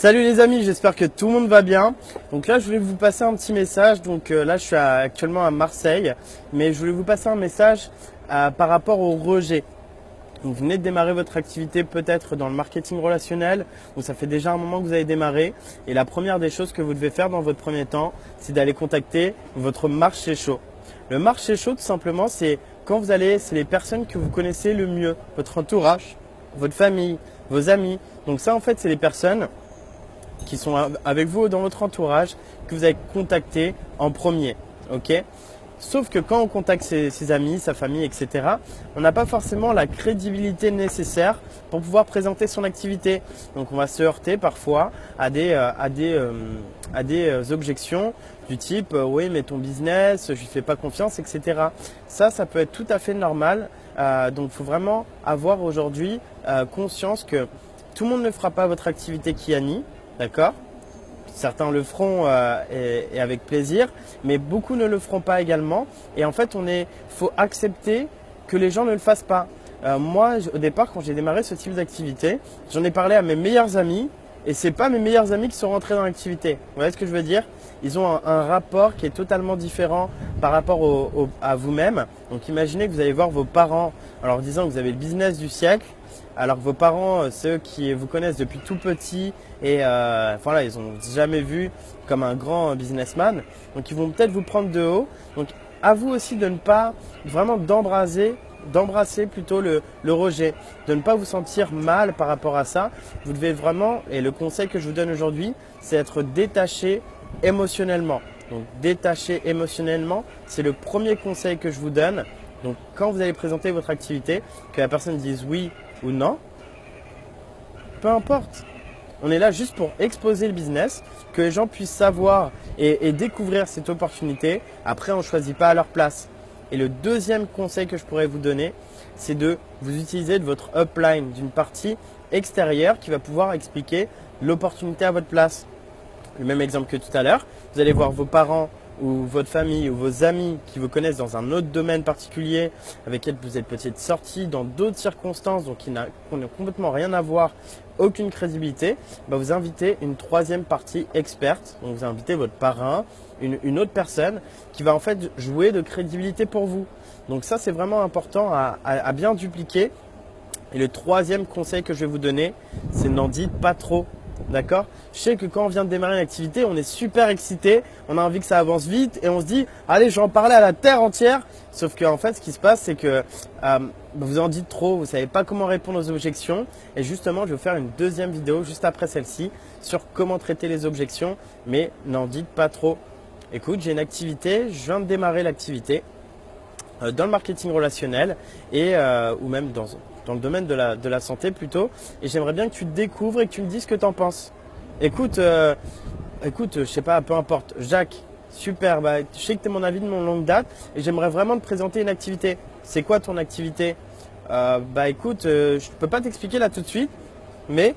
Salut les amis, j'espère que tout le monde va bien. Donc là, je voulais vous passer un petit message. Donc là, je suis actuellement à Marseille, mais je voulais vous passer un message par rapport au rejet. Donc, vous venez de démarrer votre activité peut-être dans le marketing relationnel, ou ça fait déjà un moment que vous avez démarré. Et la première des choses que vous devez faire dans votre premier temps, c'est d'aller contacter votre marché chaud. Le marché chaud, tout simplement, c'est c'est les personnes que vous connaissez le mieux, votre entourage, votre famille, vos amis. Donc ça, en fait, c'est les personnes qui sont avec vous dans votre entourage que vous avez contacté en premier. Ok ? Sauf que quand on contacte ses amis, sa famille, etc., on n'a pas forcément la crédibilité nécessaire pour pouvoir présenter son activité. Donc on va se heurter parfois à des objections du type oui mais ton business, je lui fais pas confiance, etc. Ça peut être tout à fait normal. Donc il faut vraiment avoir aujourd'hui conscience que tout le monde ne fera pas votre activité Kiani. D'accord ? Certains le feront et avec plaisir, mais beaucoup ne le feront pas également. Et en fait, faut accepter que les gens ne le fassent pas. Moi, au départ, quand j'ai démarré ce type d'activité, j'en ai parlé à mes meilleurs amis et c'est pas mes meilleurs amis qui sont rentrés dans l'activité. Vous voyez ce que je veux dire ? Ils ont un rapport qui est totalement différent par rapport à vous-même. Donc imaginez que vous allez voir vos parents en leur disant que vous avez le business du siècle. Alors que vos parents, ceux qui vous connaissent depuis tout petit et voilà, ils n'ont jamais vu comme un grand businessman. Donc ils vont peut-être vous prendre de haut. Donc à vous aussi de ne pas vraiment d'embrasser plutôt le rejet, de ne pas vous sentir mal par rapport à ça. Vous devez vraiment, et le conseil que je vous donne aujourd'hui, c'est être détaché émotionnellement. Donc détaché émotionnellement, c'est le premier conseil que je vous donne. Donc quand vous allez présenter votre activité, que la personne dise oui ou non, peu importe. On est là juste pour exposer le business, que les gens puissent savoir et découvrir cette opportunité. Après, on ne choisit pas à leur place. Et le deuxième conseil que je pourrais vous donner, c'est de vous utiliser de votre upline, d'une partie extérieure qui va pouvoir expliquer l'opportunité à votre place. Le même exemple que tout à l'heure, vous allez voir vos parents ou votre famille ou vos amis qui vous connaissent dans un autre domaine particulier, avec qui vous êtes peut-être sortis dans d'autres circonstances, donc qui n'ont complètement rien à voir, aucune crédibilité, vous invitez une troisième partie experte, donc vous invitez votre parrain, une autre personne qui va en fait jouer de crédibilité pour vous. Donc ça, c'est vraiment important à bien dupliquer. Et le troisième conseil que je vais vous donner, c'est n'en dites pas trop. D'accord ? Je sais que quand on vient de démarrer une activité, on est super excité, on a envie que ça avance vite et on se dit « Allez, je vais en parler à la terre entière ». Sauf qu'en fait, ce qui se passe, c'est que vous en dites trop, vous ne savez pas comment répondre aux objections. Et justement, je vais vous faire une deuxième vidéo juste après celle-ci sur comment traiter les objections, mais n'en dites pas trop. Écoute, j'ai une activité, je viens de démarrer l'activité dans le marketing relationnel et ou même dans le domaine de la santé plutôt, et j'aimerais bien que tu te découvres et que tu me dises ce que tu en penses. Écoute, je sais pas, peu importe. Jacques, super, je sais que tu es mon avis de mon longue date et j'aimerais vraiment te présenter une activité. C'est quoi ton activité ? Écoute, je peux pas t'expliquer là tout de suite, mais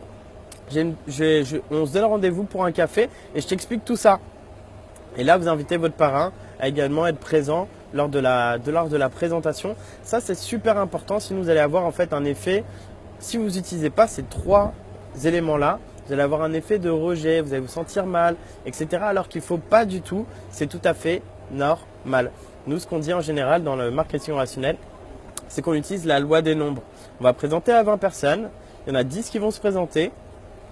on se donne rendez-vous pour un café et je t'explique tout ça. Et là, vous invitez votre parrain à également être présent lors de la présentation. Ça, c'est super important. Sinon, vous allez avoir en fait un effet, si vous n'utilisez pas ces trois éléments-là, vous allez avoir un effet de rejet, vous allez vous sentir mal, etc. Alors qu'il ne faut pas du tout, c'est tout à fait normal. Nous, ce qu'on dit en général dans le marketing relationnel, c'est qu'on utilise la loi des nombres. On va présenter à 20 personnes, il y en a 10 qui vont se présenter,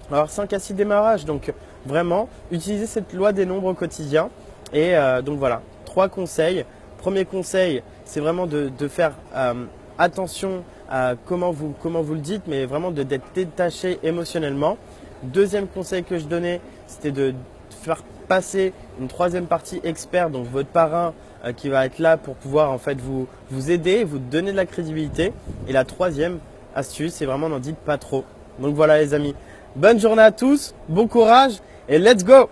on va avoir 5 à 6 démarrages. Donc vraiment, utilisez cette loi des nombres au quotidien. Et donc voilà, 3 conseils. Premier conseil, c'est vraiment de faire attention à comment vous le dites, mais vraiment d'être détaché émotionnellement. Deuxième conseil que je donnais, c'était de faire passer une troisième partie expert, donc votre parrain qui va être là pour pouvoir en fait vous aider, vous donner de la crédibilité. Et la troisième astuce, c'est vraiment n'en dites pas trop. Donc voilà les amis, bonne journée à tous, bon courage et let's go!